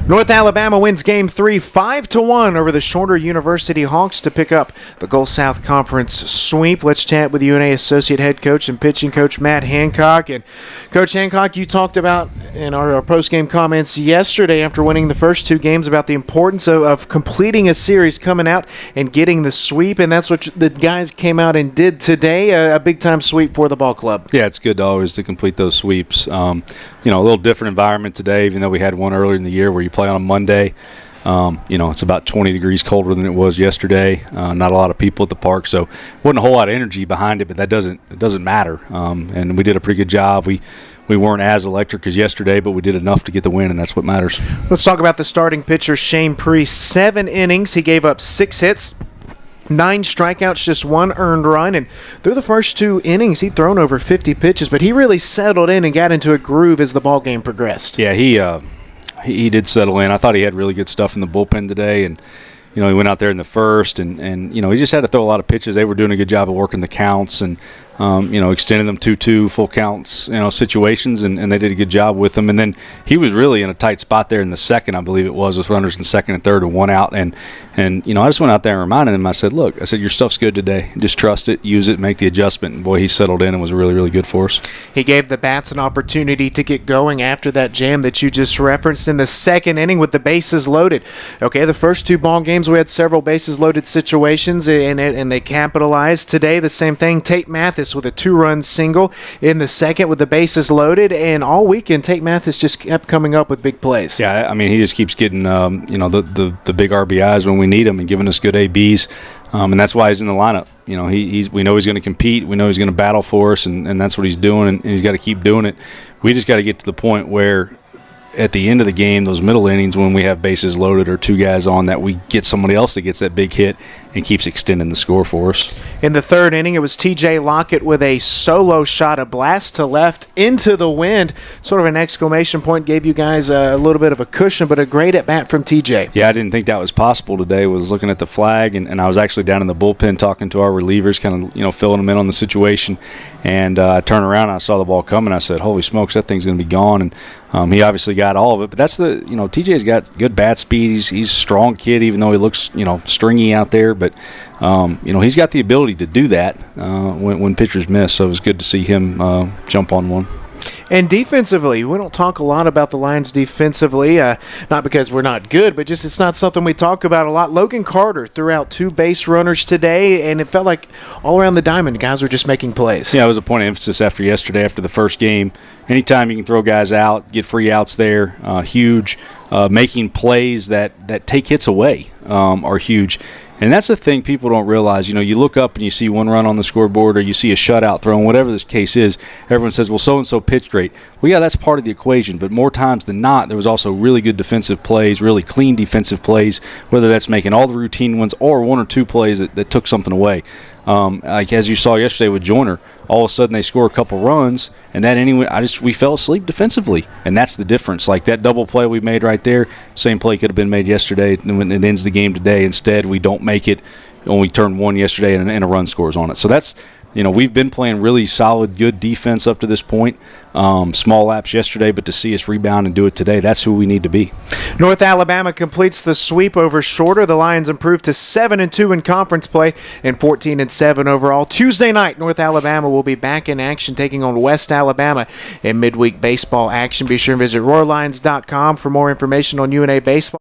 North Alabama wins Game 3 5-1 over the Shorter University Hawks to pick up the Gulf South Conference sweep. Let's chat with UNA Associate Head Coach and Pitching Coach Matt Hancock. And Coach Hancock, you talked about in our post-game comments yesterday after winning the first two games about the importance of completing a series, coming out and getting the sweep, and that's what the guys came out and did today, a big-time sweep for the ball club. Yeah, it's good to complete those sweeps. A little different environment today, even though we had one earlier in the year where you play on a Monday. It's about 20 degrees colder than it was yesterday. Not a lot of people at the park, so wasn't a whole lot of energy behind it, but it doesn't matter. And we did a pretty good job. We weren't as electric as yesterday, but we did enough to get the win, and that's what matters. Let's talk about the starting pitcher, Shane Priest. 7 innings. He gave up 6 hits. 9 strikeouts, just 1 earned run, and through the first 2 innings, he'd thrown over 50 pitches, but he really settled in and got into a groove as the ball game progressed. Yeah, he did settle in. I thought he had really good stuff in the bullpen today, and he went out there in the first, and he just had to throw a lot of pitches. They were doing a good job of working the counts and extending them 2-2 full counts, situations, and they did a good job with them. And then he was really in a tight spot there in the second, I believe it was, with runners in second and third and 1 out. And I just went out there and reminded him. I said, look, your stuff's good today. Just trust it, use it, make the adjustment. And boy, he settled in and was really, really good for us. He gave the bats an opportunity to get going after that jam that you just referenced in the second inning with the bases loaded. Okay, the first 2 ball games we had several bases loaded situations, and they capitalized. Today, the same thing. Tate Mathis with a 2-run single in the second with the bases loaded, and all weekend Tate Mathis just kept coming up with big plays. Yeah, he just keeps getting the big RBIs when we need them and giving us good ABs, and that's why he's in the lineup. We know he's going to compete, we know he's going to battle for us, and that's what he's doing, and he's got to keep doing it. We just got to get to the point where at the end of the game, those middle innings when we have bases loaded or 2 guys on, that we get somebody else that gets that big hit and keeps extending the score for us. In the third inning, it was TJ Lockett with a solo shot, a blast to left into the wind. Sort of an exclamation point, gave you guys a little bit of a cushion, but a great at-bat from TJ. Yeah, I didn't think that was possible today. I was looking at the flag, and I was actually down in the bullpen talking to our relievers, kind of filling them in on the situation. And I turned around and I saw the ball coming. I said, holy smokes, that thing's going to be gone. And he obviously got all of it. But that's TJ's got good bat speed. He's a strong kid, even though he looks, stringy out there. But, he's got the ability to do that when pitchers miss. So it was good to see him jump on one. And defensively, we don't talk a lot about the Lions defensively, not because we're not good, but just it's not something we talk about a lot. Logan Carter threw out 2 base runners today, and it felt like all around the diamond, guys were just making plays. Yeah, it was a point of emphasis after yesterday, after the first game. Anytime you can throw guys out, get free outs there, huge. Making plays that take hits away are huge. And that's the thing people don't realize. You look up and you see 1 run on the scoreboard or you see a shutout thrown, whatever this case is, everyone says, well, so-and-so pitched great. Well, yeah, that's part of the equation. But more times than not, there was also really good defensive plays, really clean defensive plays, whether that's making all the routine ones or 1 or 2 plays that took something away. Like as you saw yesterday with Joyner, all of a sudden they score a couple runs, and that anyway, we fell asleep defensively, and that's the difference. Like that double play we made right there, same play could have been made yesterday, and when it ends the game today, instead we don't make it. Only turned 1 yesterday, and a run scores on it. So that's. We've been playing really solid, good defense up to this point. Small lapse yesterday, but to see us rebound and do it today, that's who we need to be. North Alabama completes the sweep over Shorter. The Lions improved to 7-2 in conference play and 14-7 overall. Tuesday night, North Alabama will be back in action, taking on West Alabama in midweek baseball action. Be sure and visit RoarLions.com for more information on UNA baseball.